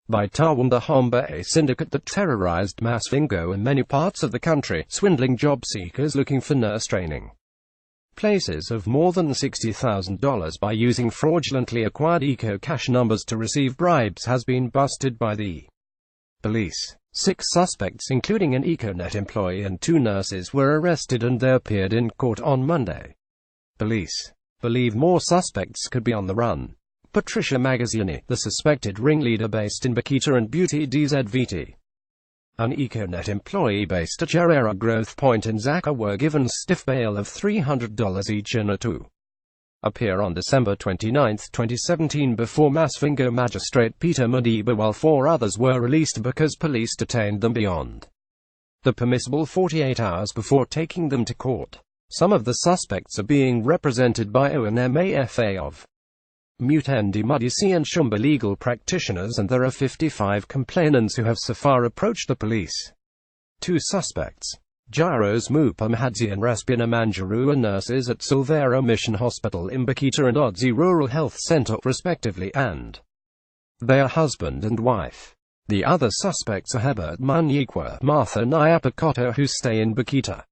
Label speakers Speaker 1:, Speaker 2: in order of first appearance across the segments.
Speaker 1: by Tawanda Homba, a syndicate that terrorized Masvingo and many parts of the country, swindling job seekers looking for nurse training places of more than $60,000 by using fraudulently acquired eco-cash numbers to receive bribes, has been busted by the police. 6 suspects, including an Econet employee and 2 nurses, were arrested and they appeared in court on Monday. Police believe more suspects could be on the run. Patricia Magazzini, the suspected ringleader based in Bakita, and Beauty DZVT, an Econet employee based at Gerrera Growth Point in Zaka, were given stiff bail of $300 each and are to appear on December 29, 2017 before Masvingo magistrate Peter Madiba, while 4 others were released because police detained them beyond the permissible 48 hours before taking them to court. Some of the suspects are being represented by ONMAFA of Mutendi Mudisi and Shumba legal practitioners, and there are 55 complainants who have so far approached the police. 2 suspects, Gyros Mupamhadzi and Respina Manjuru, are nurses at Silvera Mission Hospital in Bakita and Odzi Rural Health Center, respectively, and they are husband and wife. The other suspects are Hebert Munyikwa, Martha Nyapakoto, who stay in Bakita.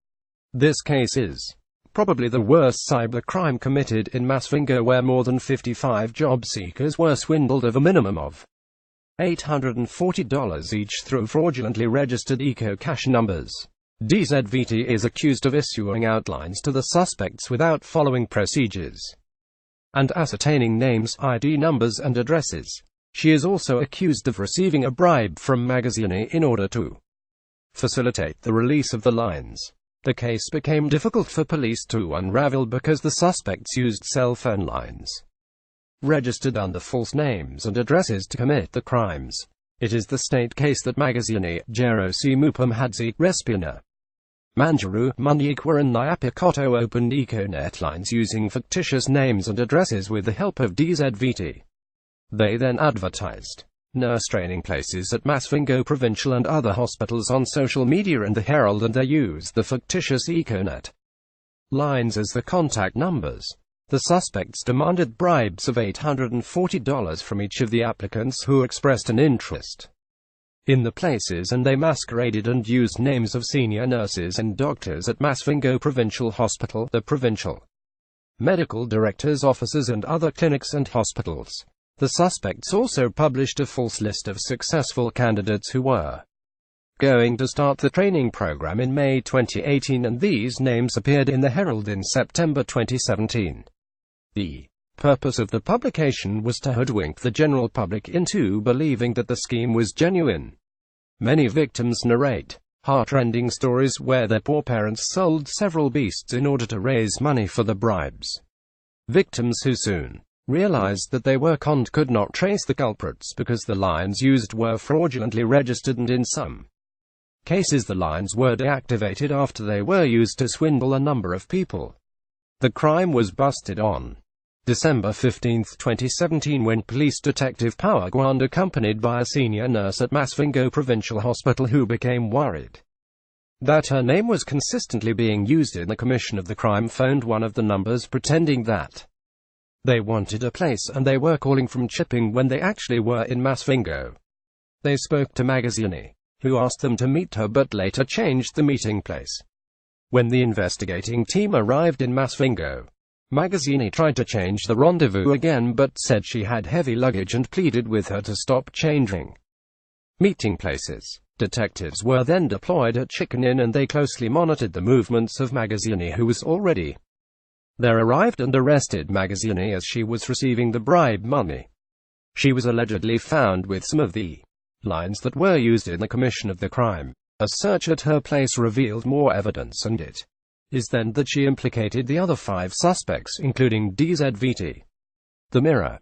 Speaker 1: This case is probably the worst cybercrime committed in Masvingo, where more than 55 job seekers were swindled of a minimum of $840 each through fraudulently registered eco-cash numbers. DZVT is accused of issuing outlines to the suspects without following procedures and ascertaining names, ID numbers and addresses. She is also accused of receiving a bribe from Magazzini in order to facilitate the release of the lines. The case became difficult for police to unravel because the suspects used cell phone lines registered under false names and addresses to commit the crimes. It is the state case that Magazzini, Jerosi Mupamhadzi, Respina Manjuru, Munyikwa and Nyapakoto opened Econet lines using fictitious names and addresses with the help of DZVT. They then advertised nurse training places at Masvingo Provincial and other hospitals on social media and the Herald, and they used the fictitious Econet lines as the contact numbers. The suspects demanded bribes of $840 from each of the applicants who expressed an interest in the places, and they masqueraded and used names of senior nurses and doctors at Masvingo Provincial Hospital, the provincial medical director's offices and other clinics and hospitals. The suspects also published a false list of successful candidates who were going to start the training program in May 2018, and these names appeared in the Herald in September 2017. The purpose of the publication was to hoodwink the general public into believing that the scheme was genuine. Many victims narrate heart-rending stories where their poor parents sold several beasts in order to raise money for the bribes. Victims who soon realized that they were conned could not trace the culprits because the lines used were fraudulently registered, and in some cases the lines were deactivated after they were used to swindle a number of people. The crime was busted on December 15, 2017, when police detective Pawagwand, accompanied by a senior nurse at Masvingo Provincial Hospital who became worried that her name was consistently being used in the commission of the crime, phoned one of the numbers pretending that they wanted a place and they were calling from Chipping when they actually were in Masvingo. They spoke to Magazzini, who asked them to meet her but later changed the meeting place. When the investigating team arrived in Masvingo, Magazzini tried to change the rendezvous again but said she had heavy luggage and pleaded with her to stop changing meeting places. Detectives were then deployed at Chicken Inn and they closely monitored the movements of Magazzini, who was already there, arrived and arrested Magazzini as she was receiving the bribe money. She was allegedly found with some of the lines that were used in the commission of the crime. A search at her place revealed more evidence, and it is then that she implicated the other 5 suspects, including DZVT. The Mirror